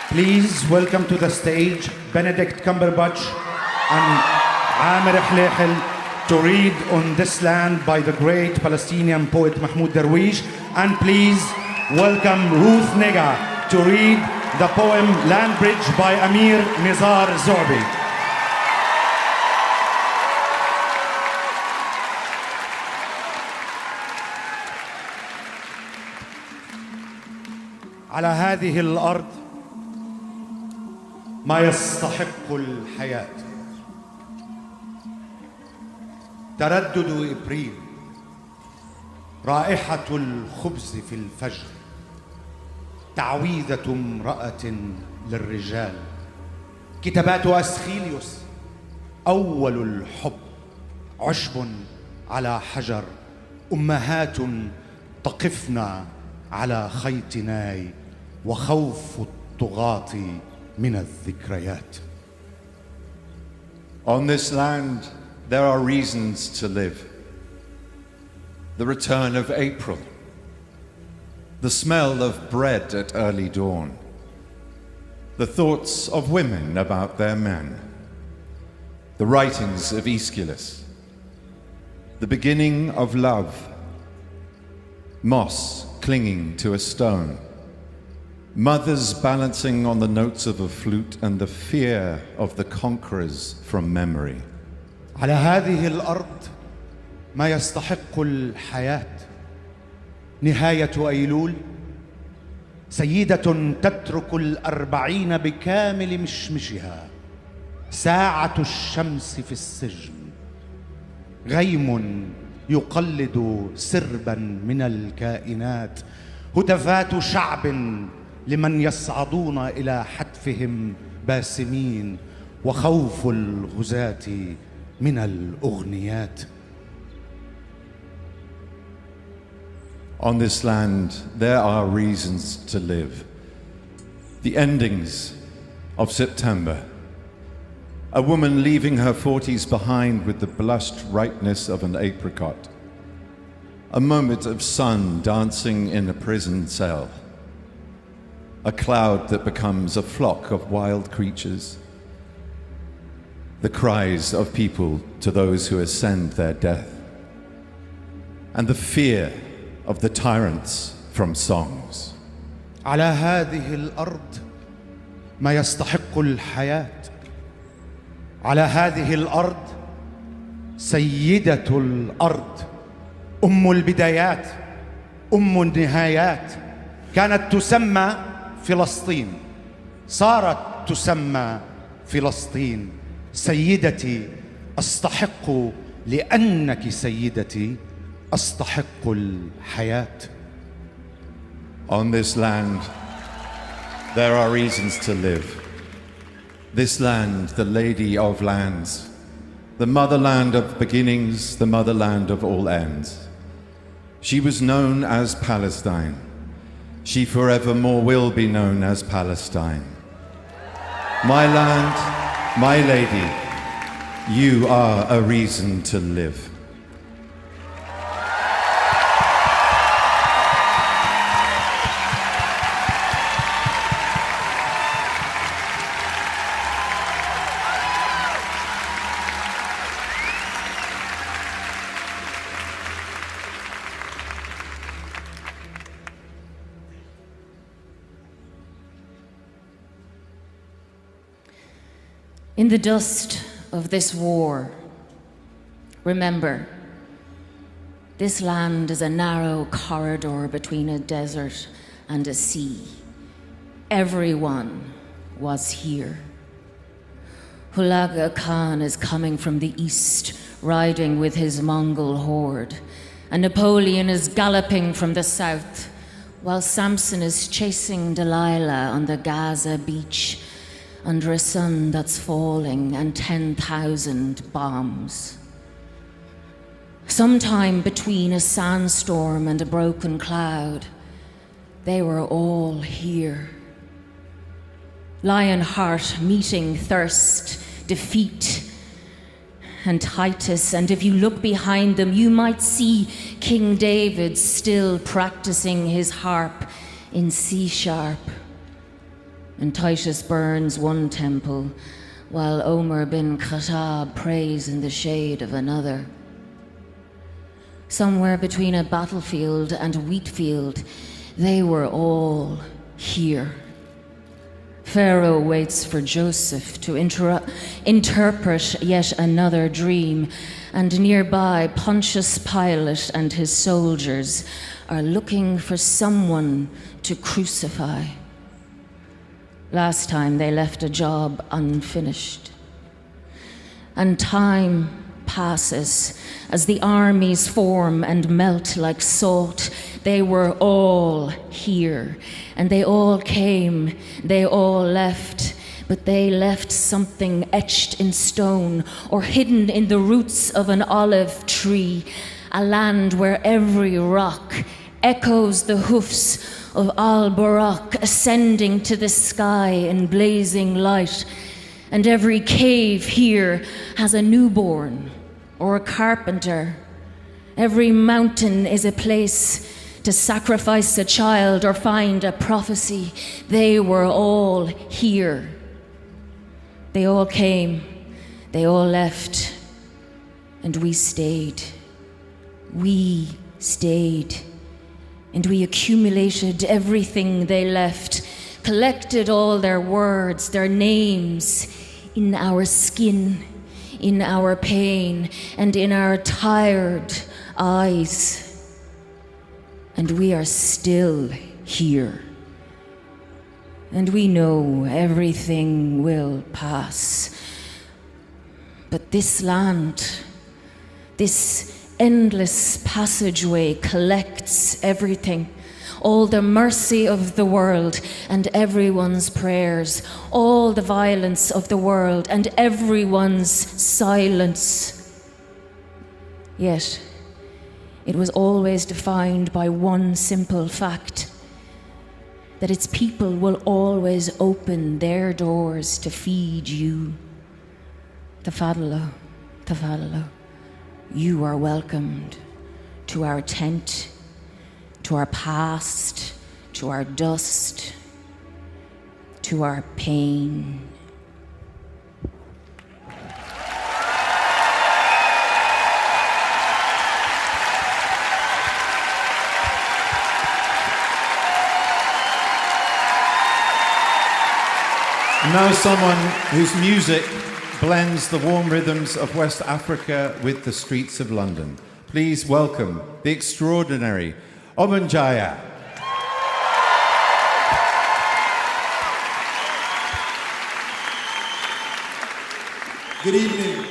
Please welcome to the stage Benedict Cumberbatch and Amir Khlehel to read On This Land by the great Palestinian poet Mahmoud Darwish. And please welcome Ruth Nega to read the poem Land Bridge by Amir Nizar Zobi. على هذه الأرض ما يستحق الحياة. تردد إبريل، رائحة الخبز في الفجر، تعويذة امرأة للرجال، كتابات أسخيليوس، أول الحب، عشب على حجر، أمهات تقفن على خيط ناي، وخوف الطغاة من الذكريات. On this land, there are reasons to live. The return of April, the smell of bread at early dawn, the thoughts of women about their men, the writings of Aeschylus, the beginning of love, moss clinging to a stone, mothers balancing on the notes of a flute, and the fear of the conquerors from memory. على هذه الأرض ما يستحق الحياة. نهاية أيلول، سيدة تترك 40 بكامل مشمشها، ساعة الشمس في السجن، غيم يقلد سربا من الكائنات، هتافات شعب لمن يصعدون إلى حتفهم باسمين، وخوف الغزاة من الأغنيات. On this land, there are reasons to live. The endings of September. A woman leaving her 40s behind with the blushed ripeness of an apricot. A moment of sun dancing in a prison cell. A cloud that becomes a flock of wild creatures. The cries of people to those who ascend their death. And the fear of the tyrants from songs. على هذه الأرض ما يستحق الحياة. على هذه الأرض سيدة الأرض، أم البدايات، أم النهايات، كانت تسمى فلسطين، صارت تسمى فلسطين. سيدتي أستحق، لأنك سيدتي أستحق الحياة. On this land, there are reasons to live. This land, the lady of lands, the motherland of beginnings, the motherland of all ends. She was known as Palestine. She forevermore will be known as Palestine. My land, my lady, you are a reason to live. In the dust of this war, remember, this land is a narrow corridor between a desert and a sea. Everyone was here. Hulaga Khan is coming from the east, riding with his Mongol horde, and Napoleon is galloping from the south, while Samson is chasing Delilah on the Gaza beach, under a sun that's falling and 10,000 bombs. Sometime between a sandstorm and a broken cloud, they were all here. Lionheart meeting thirst, defeat, and Titus, and if you look behind them, you might see King David still practicing his harp in C sharp. and Titus burns one temple, while Omar bin Khattab prays in the shade of another. Somewhere between a battlefield and a wheat field, they were all here. Pharaoh waits for Joseph to interpret yet another dream, and nearby Pontius Pilate and his soldiers are looking for someone to crucify. Last time they left a job unfinished. And time passes as the armies form and melt like salt. They were all here, and they all came, they all left, but they left something etched in stone or hidden in the roots of an olive tree, a land where every rock echoes the hoofs of Al-Barak ascending to the sky in blazing light, and every cave here has a newborn or a carpenter. Every mountain is a place to sacrifice a child or find a prophecy. They were all here. They all came, they all left, and we stayed. We stayed, and we accumulated everything they left, collected all their words, their names, in our skin, in our pain, and in our tired eyes. And we are still here. And we know everything will pass. But this land, this endless passageway collects everything, all the mercy of the world and everyone's prayers, all the violence of the world and everyone's silence. Yet, it was always defined by one simple fact, that its people will always open their doors to feed you. Tafadalo, tafadalo. You are welcomed to our tent, to our past, to our dust, to our pain. And now someone whose music blends the warm rhythms of West Africa with the streets of London. Please welcome the extraordinary Obanjaya. Good evening.